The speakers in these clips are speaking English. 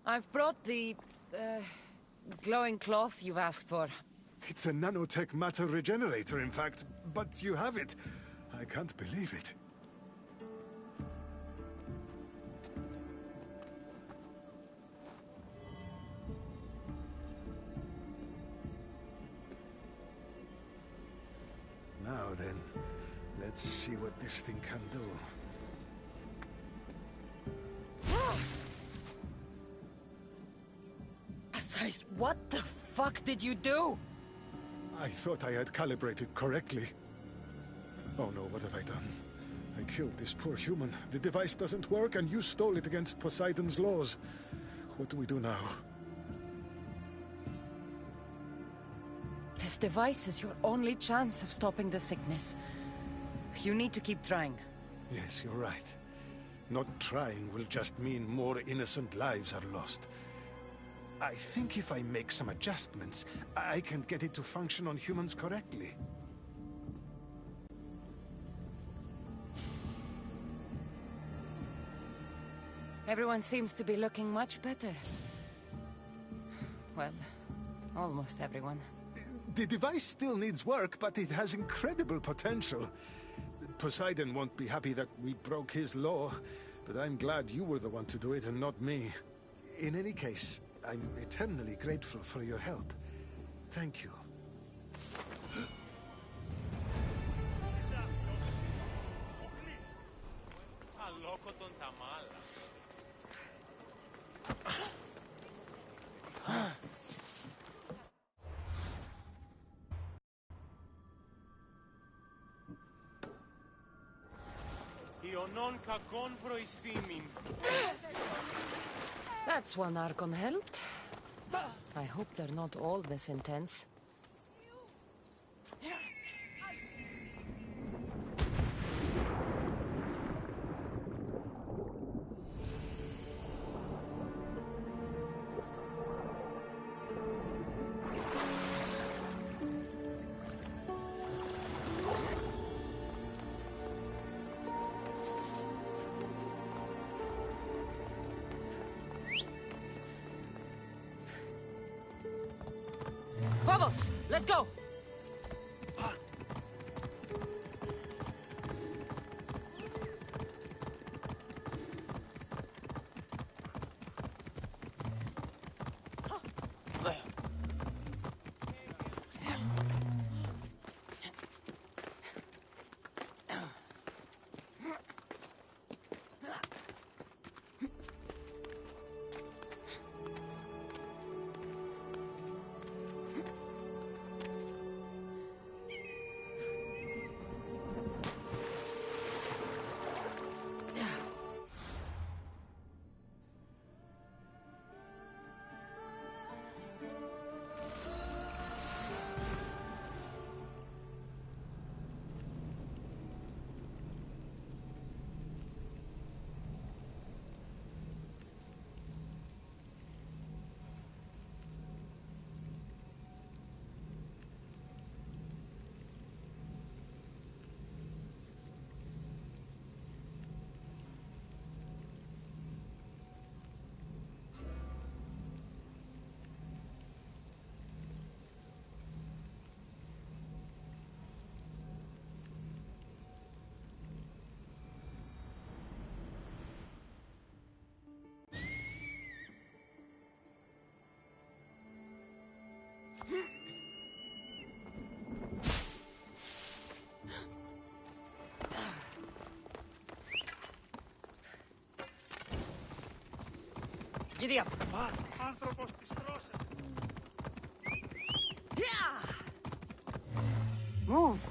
I've brought the, glowing cloth you've asked for. It's a nanotech matter regenerator, in fact, but you have it. I can't believe it. Now then, let's see what this thing can do. What the fuck did you do? I thought I had calibrated correctly. Oh no, what have I done? I killed this poor human. The device doesn't work, and you stole it against Poseidon's laws. What do we do now? This device is your only chance of stopping the sickness. You need to keep trying. Yes, you're right. Not trying will just mean more innocent lives are lost. I think if I make some adjustments, I can get it to function on humans correctly. Everyone seems to be looking much better. Well, almost everyone. The device still needs work, but it has incredible potential. Poseidon won't be happy that we broke his law, but I'm glad you were the one to do it and not me. In any case, I'm eternally grateful for your help. Thank you. That's one Archon helped. I hope they're not all this intense. Vamos! Let's go! Giddy up! Move!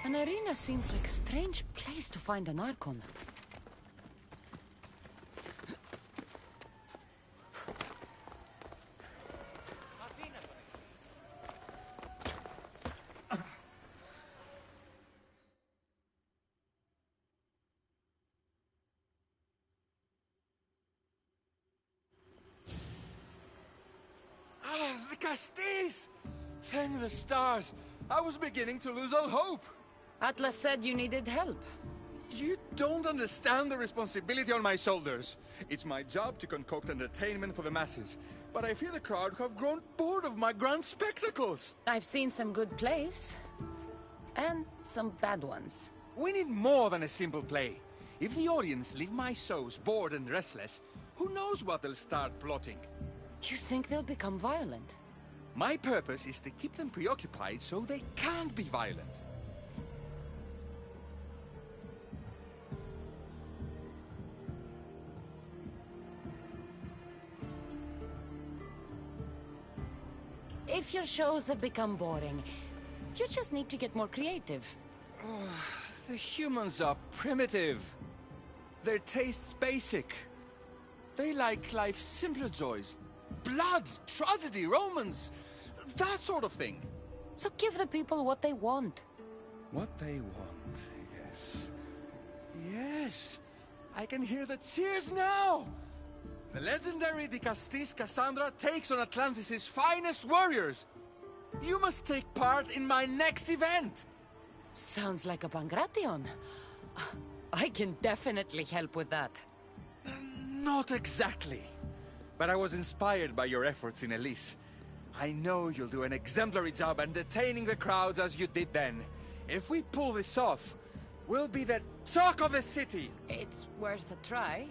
An arena seems like a strange place to find an Archon. The Castis! Thank the stars! I was beginning to lose all hope! Atlas said you needed help. You don't understand the responsibility on my shoulders. It's my job to concoct entertainment for the masses. But I fear the crowd have grown bored of my grand spectacles. I've seen some good plays. And some bad ones. We need more than a simple play. If the audience leave my shows bored and restless, who knows what they'll start plotting? You think they'll become violent? My purpose is to keep them preoccupied so they can't be violent. If your shows have become boring, you just need to get more creative. The humans are primitive. Their tastes basic. They like life's simpler joys. Blood, tragedy, romance, that sort of thing. So give the people what they want. What they want, yes. Yes! I can hear the cheers now! The legendary De Castis Cassandra takes on Atlantis' finest warriors! You must take part in my next event! Sounds like a Pangration. I can definitely help with that. Not exactly. But I was inspired by your efforts in Elise. I know you'll do an exemplary job entertaining the crowds as you did then. If we pull this off, we'll be the talk of the city! It's worth a try.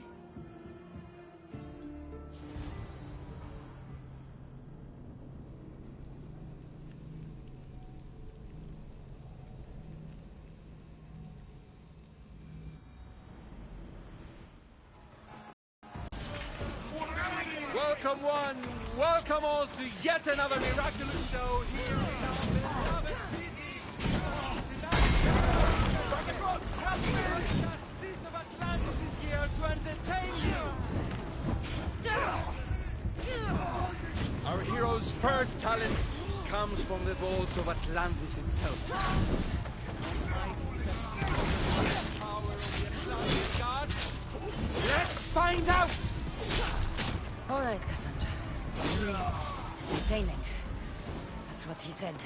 Welcome one, welcome all to yet another miraculous show here in our beloved city. The Castis of Atlantis is here to entertain you. Our hero's first challenge comes from the vaults of Atlantis itself. The power of the Atlantis gods. Let's find out! All right, Cassandra. Entertaining. That's what he said.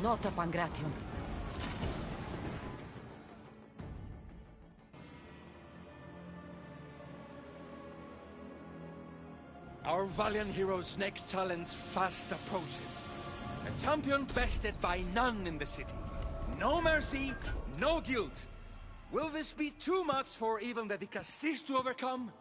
Not a Pangration. Our valiant hero's next challenge fast approaches. A champion bested by none in the city. No mercy, no guilt. Will this be too much for even the De Castis to overcome?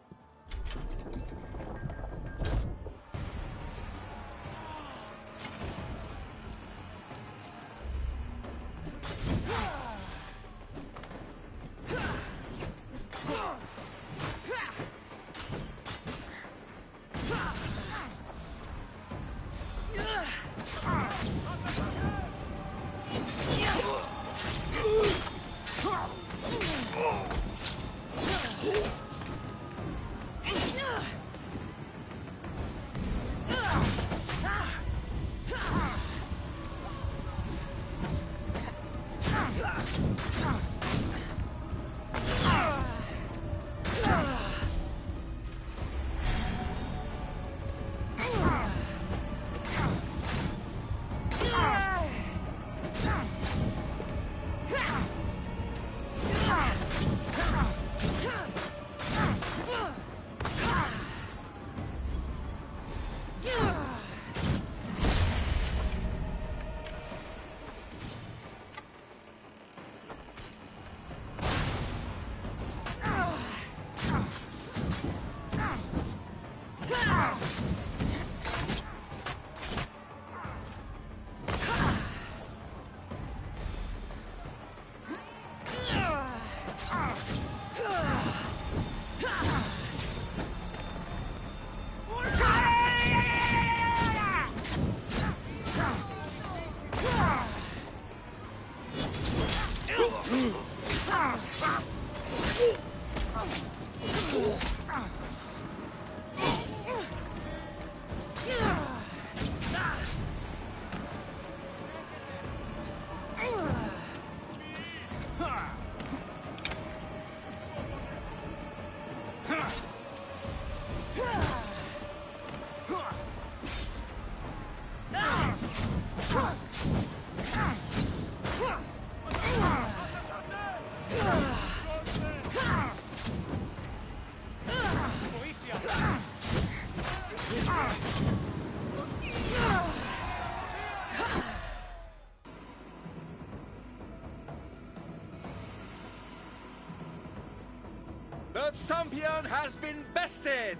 The champion has been bested!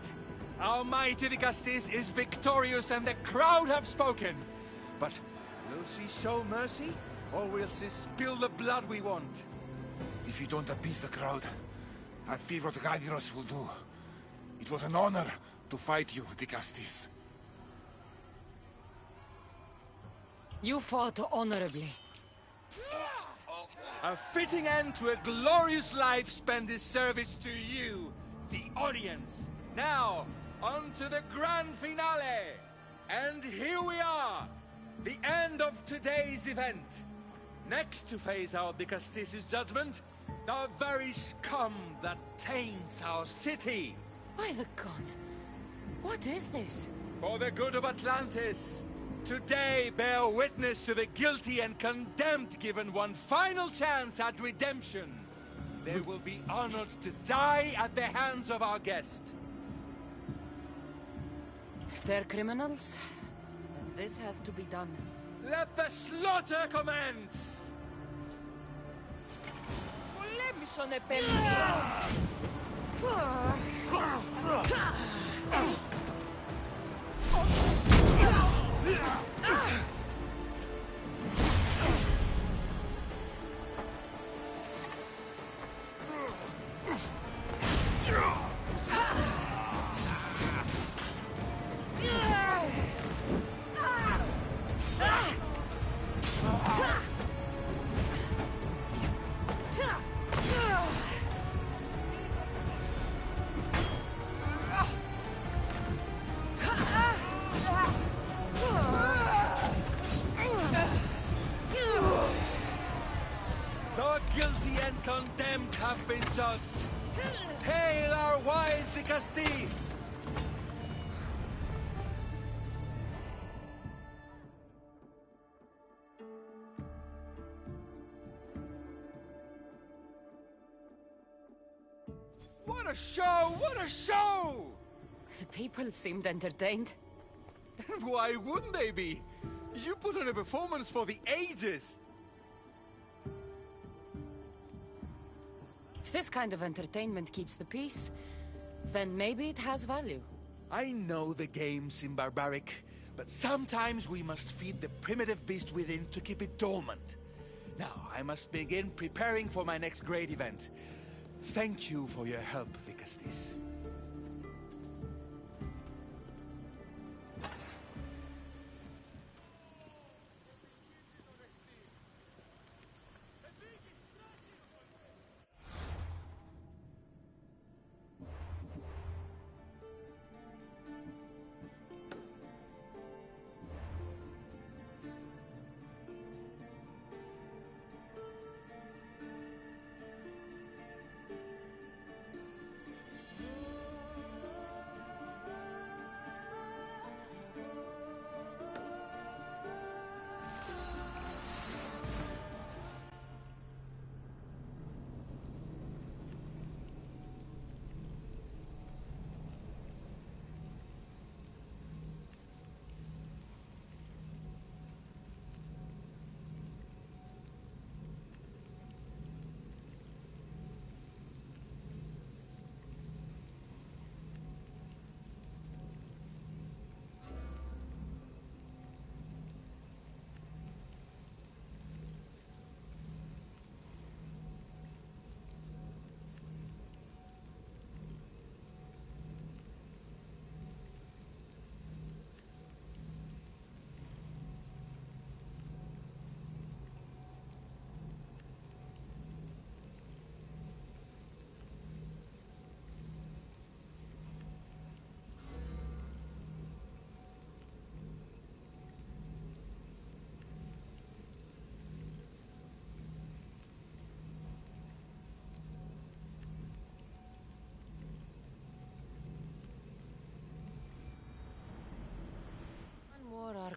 Our mighty Dicastis is victorious and the crowd have spoken. But will she show mercy? Or will she spill the blood we want? If you don't appease the crowd, I fear what Gladiros will do. It was an honor to fight you, Dicastis. You fought honorably. A fitting end to a glorious life spent in service to you, the audience. Now, on to the grand finale. And here we are, the end of today's event. Next to face our Dicastis' judgment, the very scum that taints our city. By the gods, what is this? For the good of Atlantis, today bear witness to the guilty and condemned given one final chance at redemption. They will be honored to die at the hands of our guest. If they're criminals, then this has to be done. Let the slaughter commence! The guilty and condemned have been judged. Hail our wise Dicastis! What a show! What a show! The people seemed entertained. And why wouldn't they be? You put on a performance for the ages. If this kind of entertainment keeps the peace, then maybe it has value. I know the game seems barbaric, but sometimes we must feed the primitive beast within to keep it dormant. Now, I must begin preparing for my next great event. Thank you for your help, Dicastis.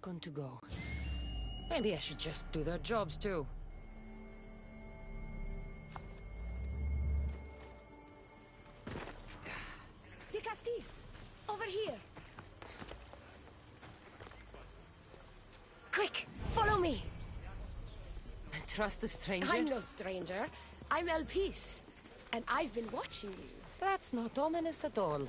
second to go. Maybe I should just do their jobs too. The Castis! Over here! Quick! Follow me! Trust a stranger? I'm no stranger. I'm Elpis. And I've been watching you. That's not ominous at all.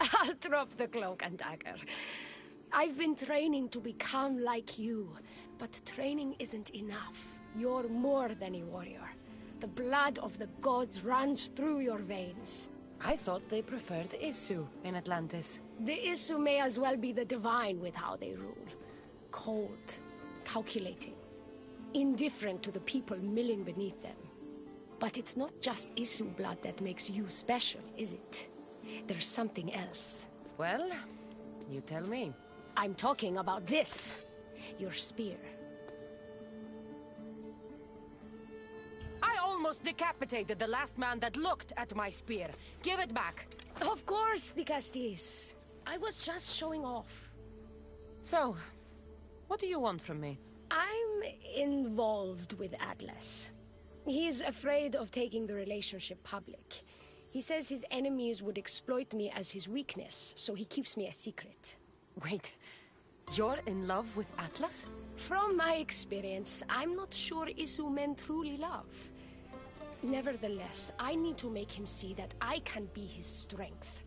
I'll drop the cloak and dagger. I've been training to become like you, but training isn't enough. You're more than a warrior. The blood of the gods runs through your veins. I thought they preferred Isu in Atlantis. The Isu may as well be the divine with how they rule. Cold, calculating, indifferent to the people milling beneath them. But it's not just Isu blood that makes you special, is it? There's something else. Well, you tell me. I'm talking about this. Your spear. I almost decapitated the last man that looked at my spear. Give it back. Of course, the Castis. I was just showing off. So, what do you want from me? I'm involved with Atlas. He's afraid of taking the relationship public. He says his enemies would exploit me as his weakness, so he keeps me a secret. Wait, you're in love with Atlas? From my experience, I'm not sure Isu men truly love. Nevertheless, I need to make him see that I can be his strength.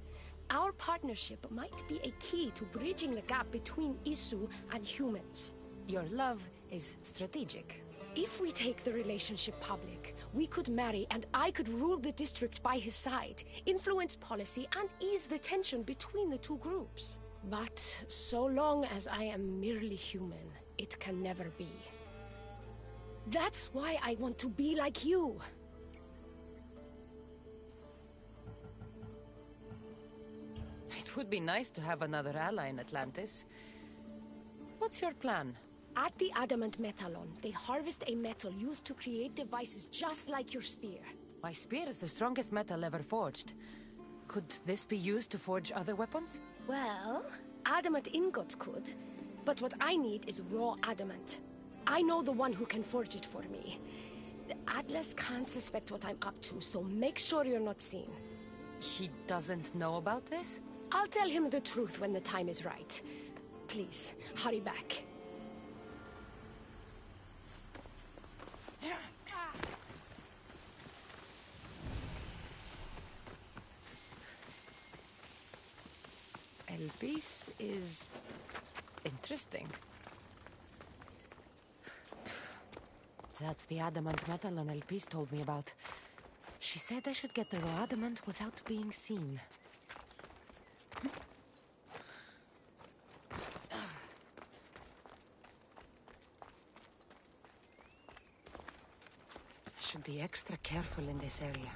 Our partnership might be a key to bridging the gap between Isu and humans. Your love is strategic. If we take the relationship public, we could marry and I could rule the district by his side, influence policy and ease the tension between the two groups. But so long as I am merely human, it can never be. That's why I want to be like you. It would be nice to have another ally in Atlantis. What's your plan? At the Adamant Metallon, they harvest a metal used to create devices just like your spear. My spear is the strongest metal ever forged. Could this be used to forge other weapons? Well, adamant ingots could, but what I need is raw adamant. I know the one who can forge it for me. The Atlas can't suspect what I'm up to, so make sure you're not seen. He doesn't know about this? I'll tell him the truth when the time is right. Please, hurry back. Elpis is interesting. That's the adamant metal on Elpis told me about. She said I should get the raw adamant without being seen. I should be extra careful in this area.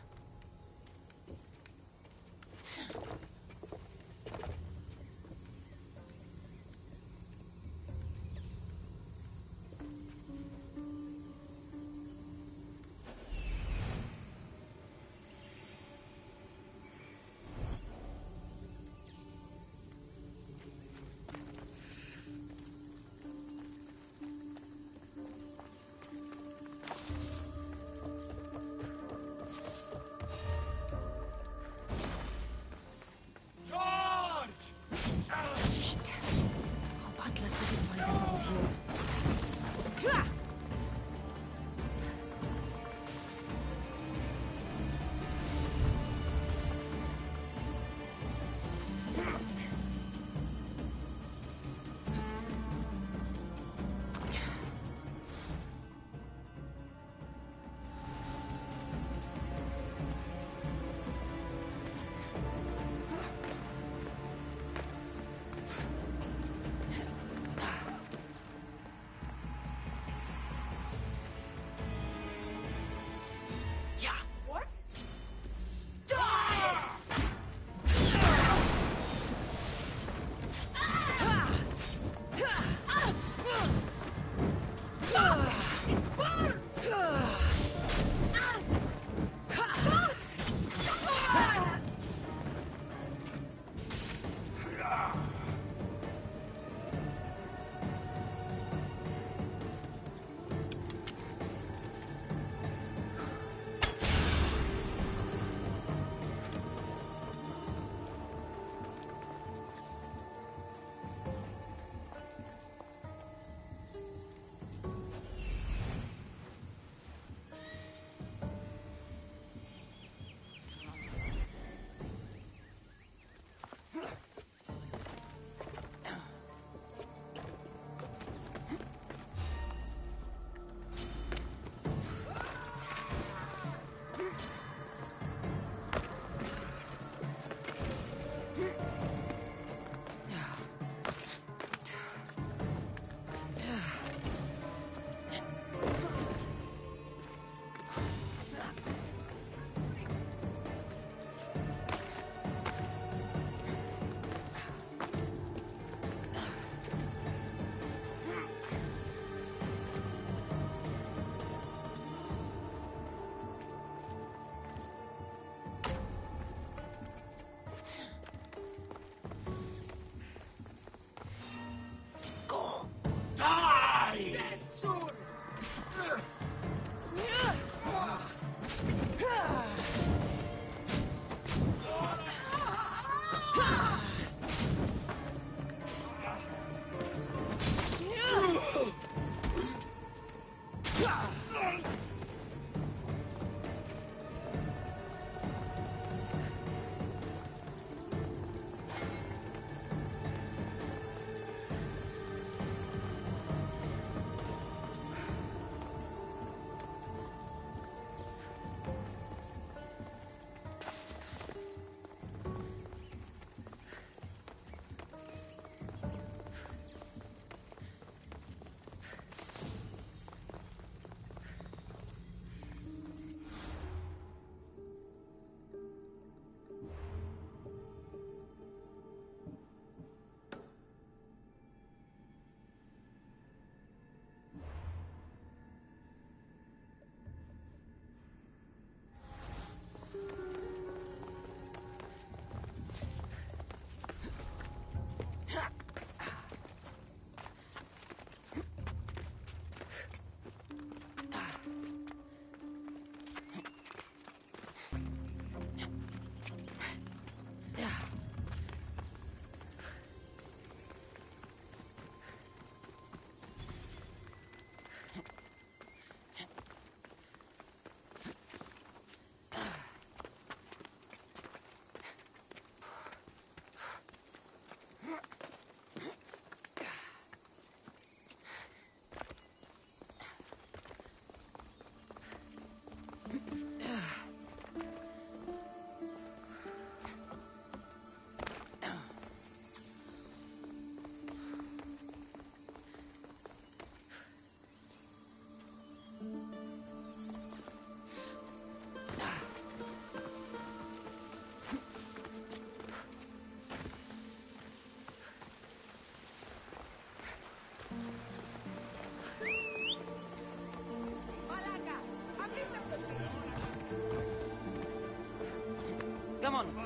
Come on.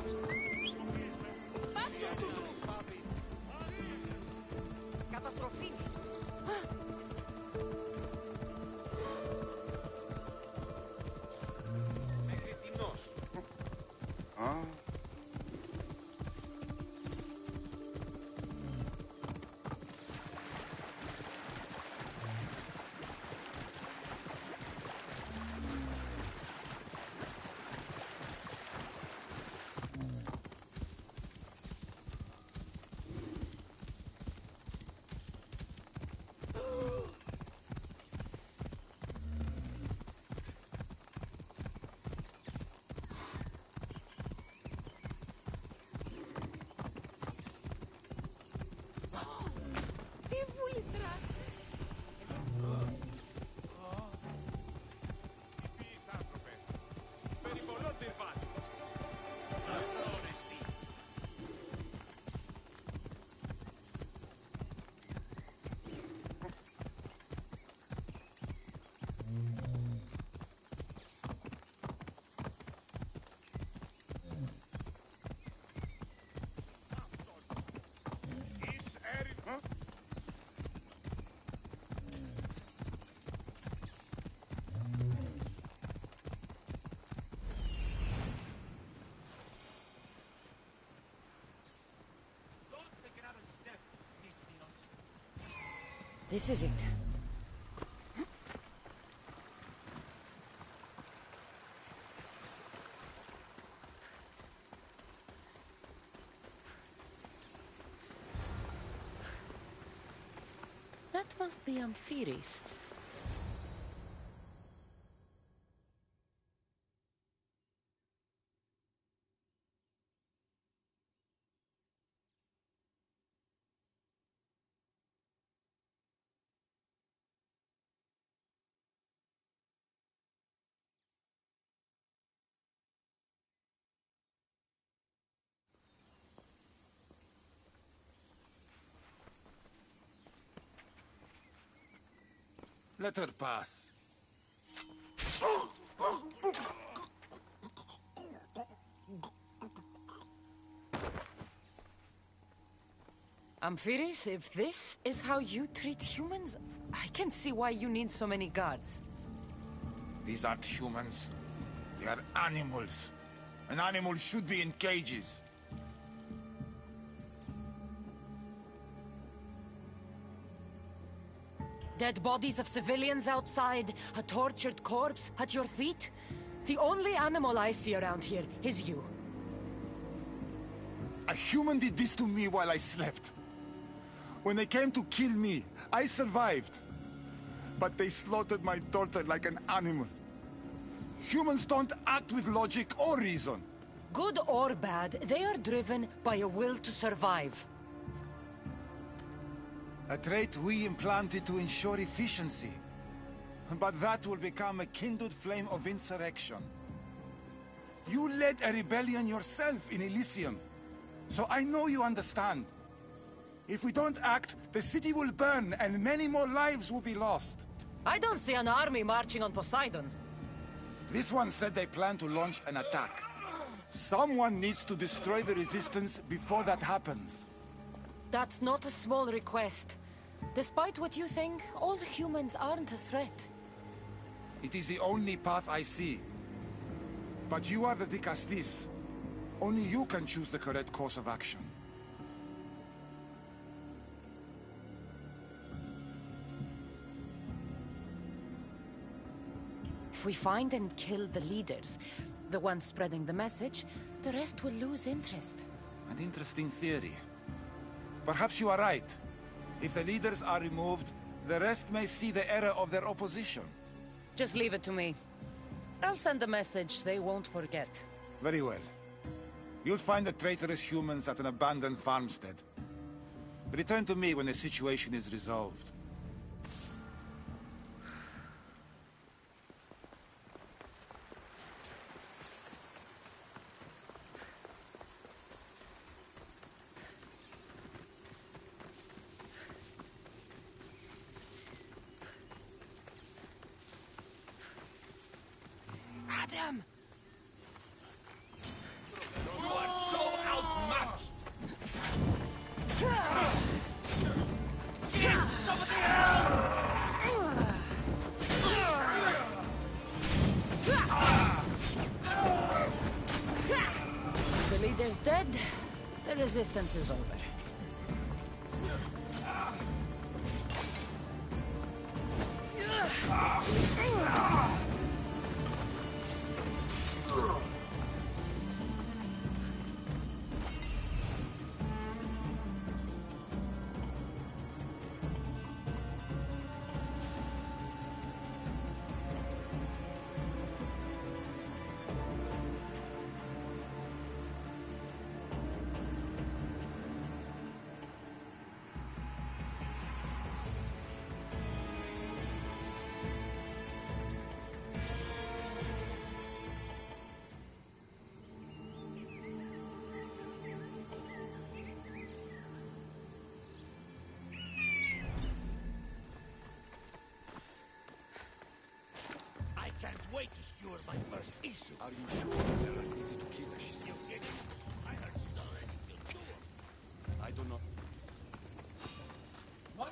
This is it. That must be Amphiris. Let her pass. Amphiris, if this is how you treat humans, I can see why you need so many guards. These aren't humans. They are animals. An animal should be in cages. Dead bodies of civilians outside, a tortured corpse at your feet. The only animal I see around here is you. A human did this to me while I slept. When they came to kill me, I survived. But they slaughtered my daughter like an animal. Humans don't act with logic or reason. Good or bad, they are driven by a will to survive. A trait we implanted to ensure efficiency. But that will become a kindled flame of insurrection. You led a rebellion yourself in Elysium, so I know you understand. If we don't act, the city will burn and many more lives will be lost. I don't see an army marching on Poseidon. This one said they plan to launch an attack. Someone needs to destroy the resistance before that happens. That's not a small request. Despite what you think, all humans aren't a threat. It is the only path I see. But you are the Dicastis. Only you can choose the correct course of action. If we find and kill the leaders, the ones spreading the message, the rest will lose interest. An interesting theory. Perhaps you are right. If the leaders are removed, the rest may see the error of their opposition. Just leave it to me. I'll send a message they won't forget. Very well. You'll find the traitorous humans at an abandoned farmstead. Return to me when the situation is resolved. Adam! The resistance is over. I can't wait to skewer my first issue. Are you sure they're as easy to kill as she You says? get it? I heard she's already killed two of them. I do not. What?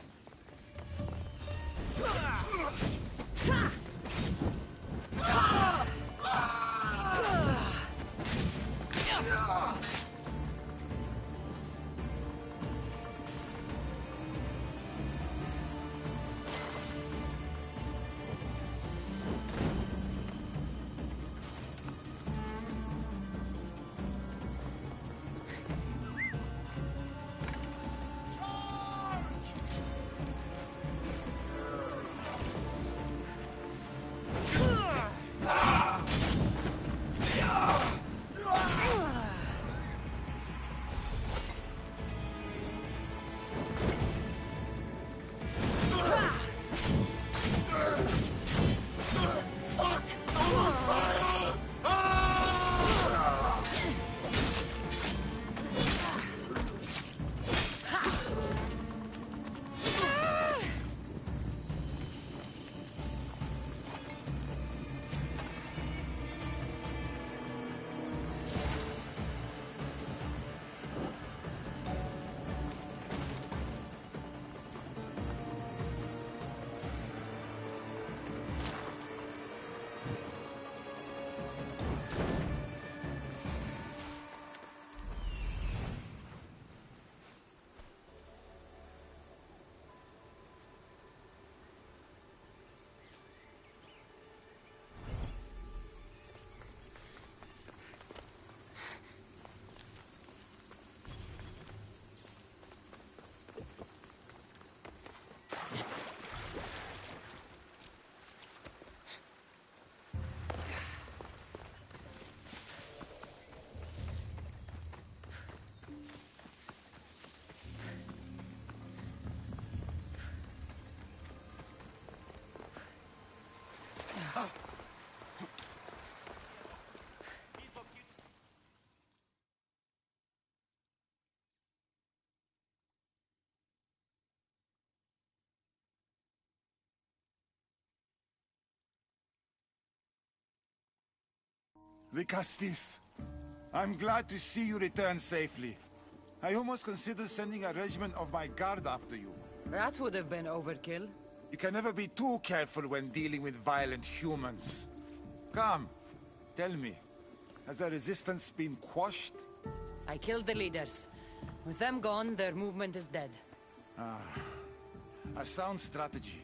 Vicastis, I'm glad to see you return safely. I almost considered sending a regiment of my guard after you. That would have been overkill. You can never be too careful when dealing with violent humans. Come, tell me, has the resistance been quashed? I killed the leaders. With them gone, their movement is dead. A sound strategy.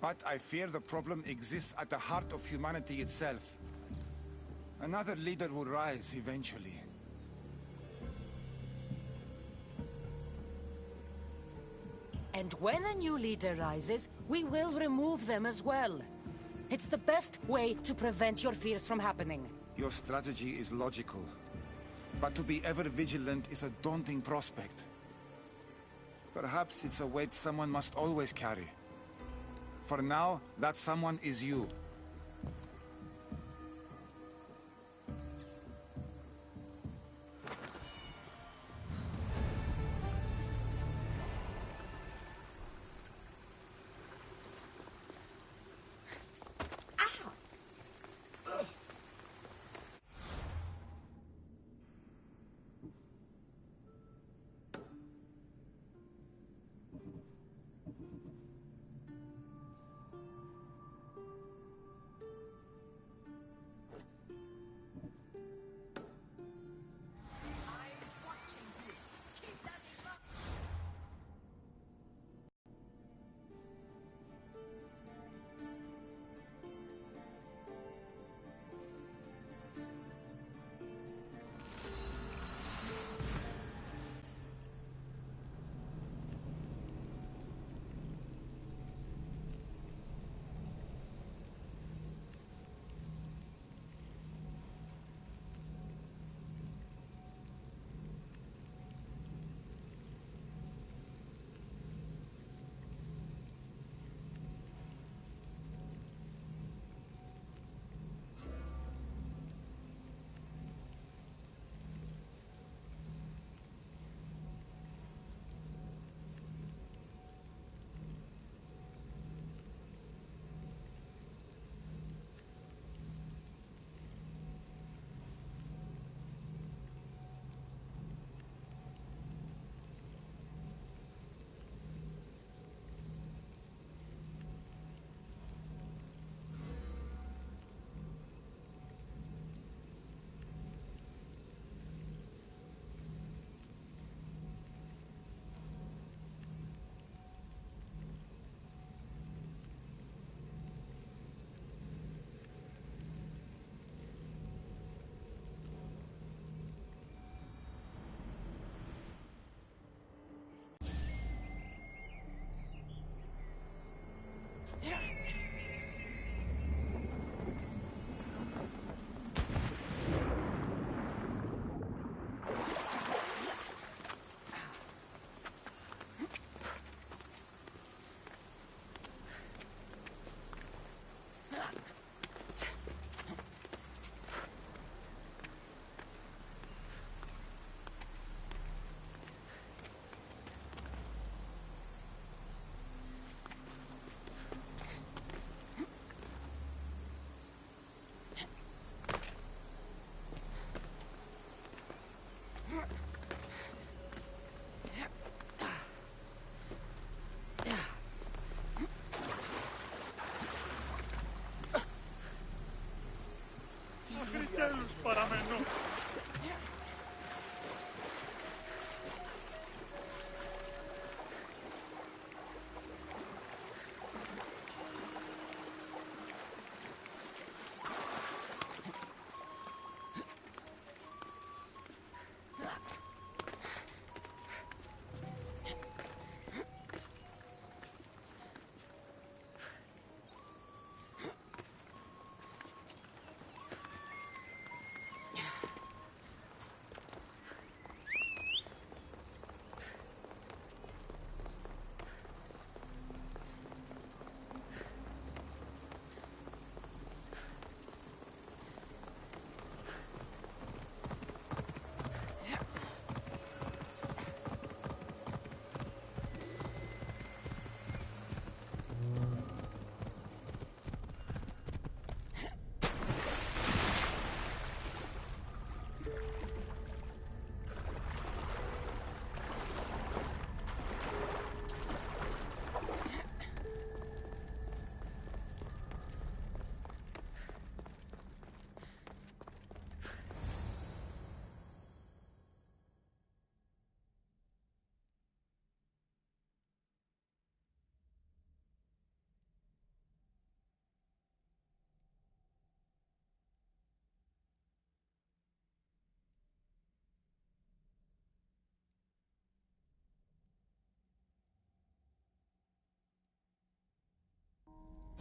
But I fear the problem exists at the heart of humanity itself. Another leader will rise eventually. And when a new leader rises, we will remove them as well. It's the best way to prevent your fears from happening. Your strategy is logical. But to be ever vigilant is a daunting prospect. Perhaps it's a weight someone must always carry. For now, that someone is you.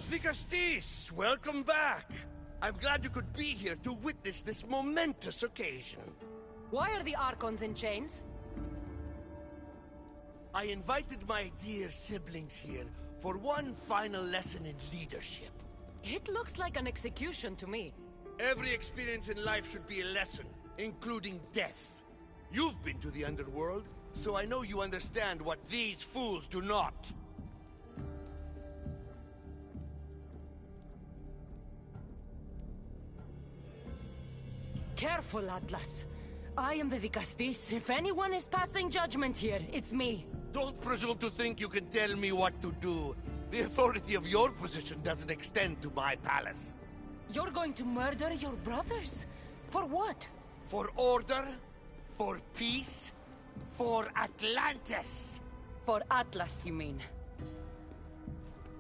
Vicastis, welcome back. I'm glad you could be here to witness this momentous occasion. Why are the Archons in chains? I invited my dear siblings here for one final lesson in leadership. It looks like an execution to me. Every experience in life should be a lesson, including death. You've been to the underworld, so I know you understand what these fools do not. Careful, Atlas. I am the Vicastis. If anyone is passing judgment here, it's me. Don't presume to think you can tell me what to do. The authority of your position doesn't extend to my palace. You're going to murder your brothers? For what? For order, for peace, for Atlantis. For Atlas, you mean?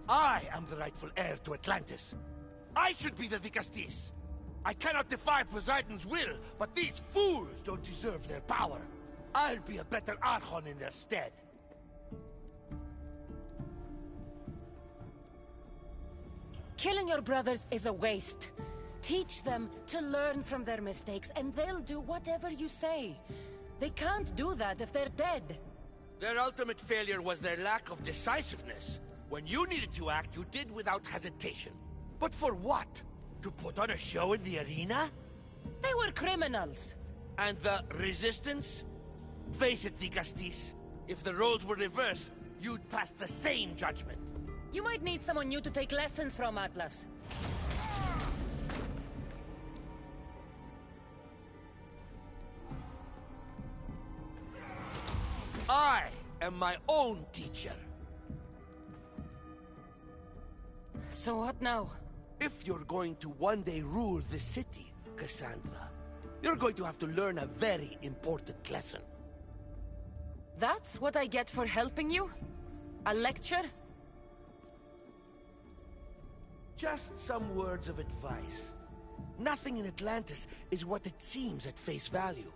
I am the rightful heir to Atlantis. I should be the Vicastis. I cannot defy Poseidon's will, but these fools don't deserve their power. I'll be a better Archon in their stead. Killing your brothers is a waste. Teach them to learn from their mistakes, and they'll do whatever you say. They can't do that if they're dead. Their ultimate failure was their lack of decisiveness. When you needed to act, you did without hesitation. But for what? To put on a show in the arena? They were criminals. And the resistance? Face it, Vicastis. If the roles were reversed, you'd pass the same judgment. You might need someone new to take lessons from, Atlas. I am my own teacher. So what now? If you're going to one day rule the city, Cassandra, you're going to have to learn a very important lesson. That's what I get for helping you? A lecture? Just some words of advice. Nothing in Atlantis is what it seems at face value.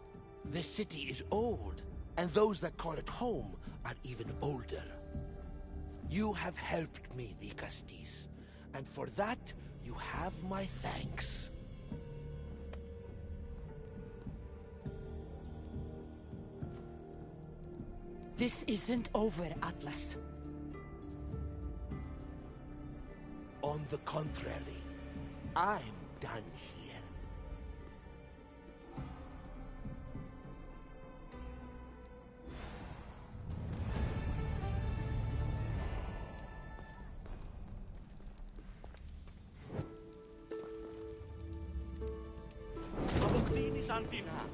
The city is old, and those that call it home are even older. You have helped me, Vicastis, and for that, you have my thanks. This isn't over, Atlas. On the contrary, I'm done here. Αποκτήνεις Αντίνα.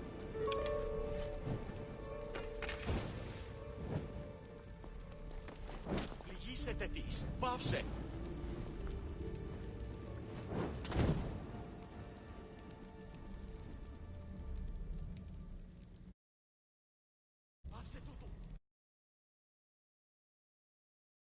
Πληγήσετε της. Πάυσε.